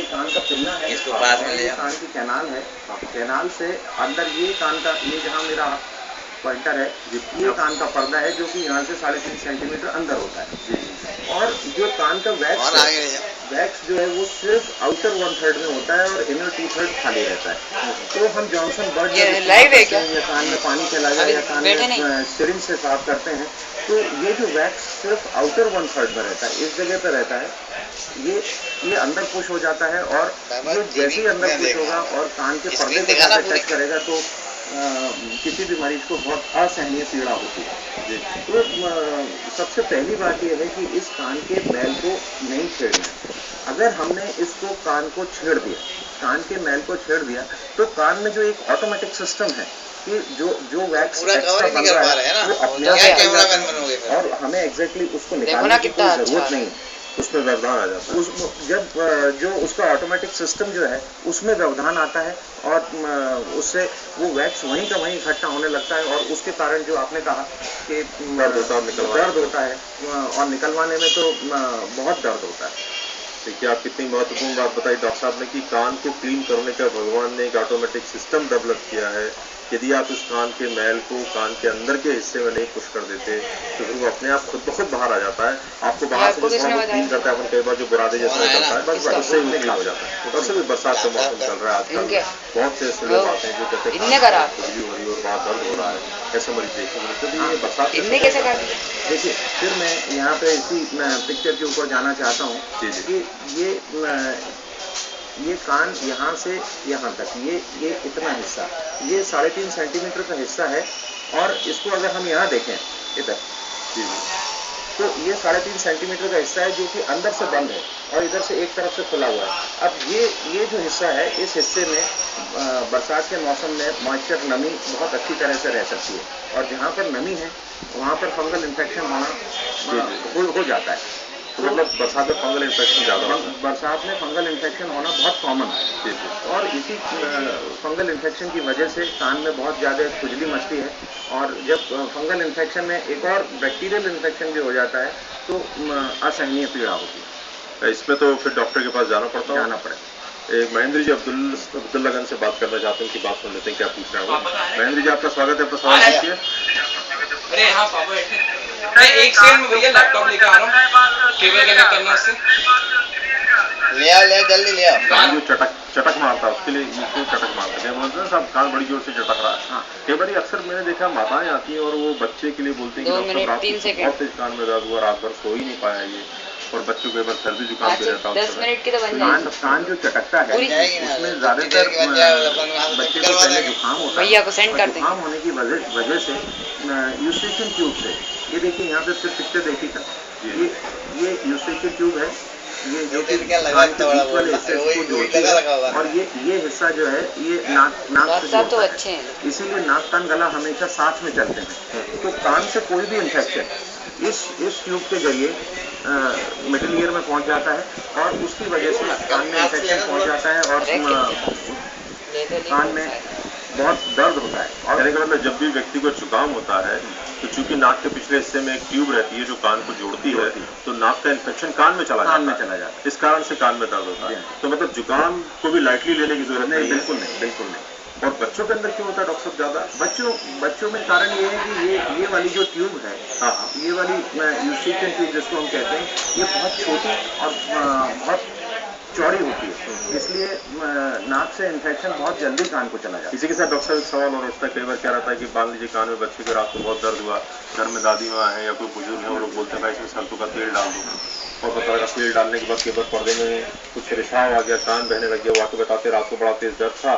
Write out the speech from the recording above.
कान का पिन्ना है, इसको पास में ले कान की कैनाल है, कैनाल से अंदर ये कान का, ये जहाँ मेरा पॉइंटर है, ये कान का पर्दा है जो कि यहाँ से 3.5 सेंटीमीटर अंदर होता है। और जो कान का वैक्स जो है वो सिर्फ आउटर 1/3 में होता है और इनर 2/3 खाली रहता है। तो हम जॉनसन बर्ड लाइव है क्या? या कान में पानी चला जाए या कान में सिरिंज से साफ करते हैं, तो ये जो वैक्स सिर्फ आउटर 1/3 में रहता है, इस जगह पे रहता है, ये अंदर पुश हो जाता है और ये जैसे ही अंदर पुश होगा और कान के पर्दे को टच करेगा तो किसी भी मरीज को बहुत असहनीय पीड़ा होती है। तो सबसे पहली बात यह है कि इस कान के मैल को नहीं छेड़ना। अगर हमने इसको कान को छेड़ दिया, कान के मैल को छेड़ दिया, तो कान में जो एक ऑटोमेटिक सिस्टम है कि जो वैक्स एक्स्ट्रा बन रहा है वो अपने आप और हमें एग्जैक्टली उसको निकालने की कोई जरूरत नहीं, उसमें व्यवधान आ जाता है। जब जो उसका ऑटोमेटिक सिस्टम जो है उसमें व्यवधान आता है और उससे वो वैक्स वहीं का वहीं इकट्ठा होने लगता है और उसके कारण जो आपने कहा कि दर्द होता है और निकलवाने में तो बहुत दर्द होता है। देखिए, आप कितनी महत्वपूर्ण बात बताई डॉक्टर साहब ने कि कान को क्लीन करने का भगवान ने एक ऑटोमेटिक सिस्टम डेवलप किया है। यदि आप इस कान के मैल को कान के अंदर के हिस्से में नहीं पुश कर देते तो फिर वो अपने आप खुद ब खुद बाहर आ जाता है। आपको बाहर से क्लीन करता है अपन कई बार जो बुरादे जैसा निकलता है, बस उससे ही क्लीन हो जाता है। वैसे भी बरसात का मौसम चल रहा है आजकल, बहुत से ऐसे लोग आते हैं जो कहते हैं खुजली हो रही है और बहुत दर्द हो रहा है, ऐसे मरीज देखने को मिलते हैं। बरसात देखिए, फिर मैं यहाँ पे इसी पिक्चर के ऊपर जाना चाहता हूँ कि ये कान यहाँ से यहाँ तक ये इतना हिस्सा, ये 3.5 सेंटीमीटर का हिस्सा है और इसको अगर हम यहाँ देखें इधर, तो ये 3.5 सेंटीमीटर का हिस्सा है जो कि अंदर से बंद है और इधर से एक तरफ से खुला हुआ है। अब ये जो हिस्सा है, इस हिस्से में बरसात के मौसम में मॉइस्चर, नमी बहुत अच्छी तरह से रह सकती है और जहाँ पर नमी है वहाँ पर फंगल इन्फेक्शन होना हो जाता है। तो मतलब बरसात में फंगल इन्फेक्शन ज़्यादा, बरसात में फंगल इन्फेक्शन होना बहुत कॉमन है और इसी फंगल इन्फेक्शन की वजह से कान में बहुत ज़्यादा खुजली मचती है और जब फंगल इन्फेक्शन में एक और बैक्टीरियल इन्फेक्शन भी हो जाता है तो असहनीय पीड़ा होती है। इसमें तो फिर डॉक्टर के पास जाना पड़ेगा। एक महेंद्र जी अब्दुल्लागंज से बात करना चाहते हैं, उनकी बात सुन लेते हैं क्या पूछ रहे हैं। महेंद्र जी, आपका स्वागत है, अपना सवाल पूछिए। अरे हाँ पापा, मैं एक सेकंड में भैया लैपटॉप लेके आ रहा हूँ, केबल कनेक्ट करना उससे। ले जल्दी ले आओ। जो चटक मारता है उसके लिए क्यों चटक मारता है, बोलते हैं साहब कान बड़ी जोर से चटक रहा है। कई बार अक्सर मैंने देखा माताएं आती हैं और वो बच्चे के लिए बोलते हैं कि डॉक्टर रात को बहुत तेज कान में दर्द हुआ, रात भर सो ही नहीं पाया ये, और बच्चों को एक बार सर्दी जुकाम भी रहता है। 10 मिनट की तो बन जाएगी। कान जो चटकता है उसमें ज्यादातर बच्चे को पहले जुकाम होता है, भैया को सेंड कर दें। जुकाम होने की वजह से यूस्टेशन ट्यूब से, ये देखिए यहाँ पे सिर्फ पिक्चर देखी था, ये यूस्टेशन ट्यूब है, ये जो कि कान के बीच वाले हिस्से को जोड़ती है और ये हिस्सा जो है ये नाक से जोड़ता है। अच्छे हैं, इसीलिए नाक कान गला हमेशा साथ में चलते हैं। तो कान से कोई भी इन्फेक्शन इस ट्यूब के जरिए मिडिल ईयर में पहुंच जाता है और उसकी वजह से कान में इन्फेक्शन पहुंच जाता है और कान में बहुत दर्द होता है। और कहने का मतलब जब भी व्यक्ति को जुकाम होता है तो चूंकि नाक के पिछले हिस्से में एक ट्यूब रहती है जो कान को जोड़ती है, तो नाक का इन्फेक्शन कान में चला जाता है, इस कारण से कान में दर्द होता है। तो मतलब जुकाम को भी लाइटली लेने की जरूरत नहीं। बिल्कुल नहीं। और बच्चों के अंदर क्यों होता है डॉक्टर साहब ज्यादा? बच्चों में कारण ये है कि ये वाली जो ट्यूब है, ये वाली यूस्टेशन ट्यूब जिसको हम कहते हैं, ये बहुत छोटी और बहुत चौड़ी होती है, इसलिए नाक से इन्फेक्शन बहुत जल्दी कान को चला जाता है। इसी के साथ डॉक्टर साहब एक सवाल और उठता है, कई बार क्या रहता है कि मान लीजिए कान में बच्चे को रात को बहुत दर्द हुआ, घर में दादी माँ है या कोई बुजुर्ग है, वो लोग बोलते हैं भाई इसमें सरसों का तेल डाल दो, और पता लगा तेल डालने के बाद कई बार पर्दे में कुछ रिसाव आ गया, कान बहने लग गया, वो आके बताते रात को बड़ा तेज दर्द था।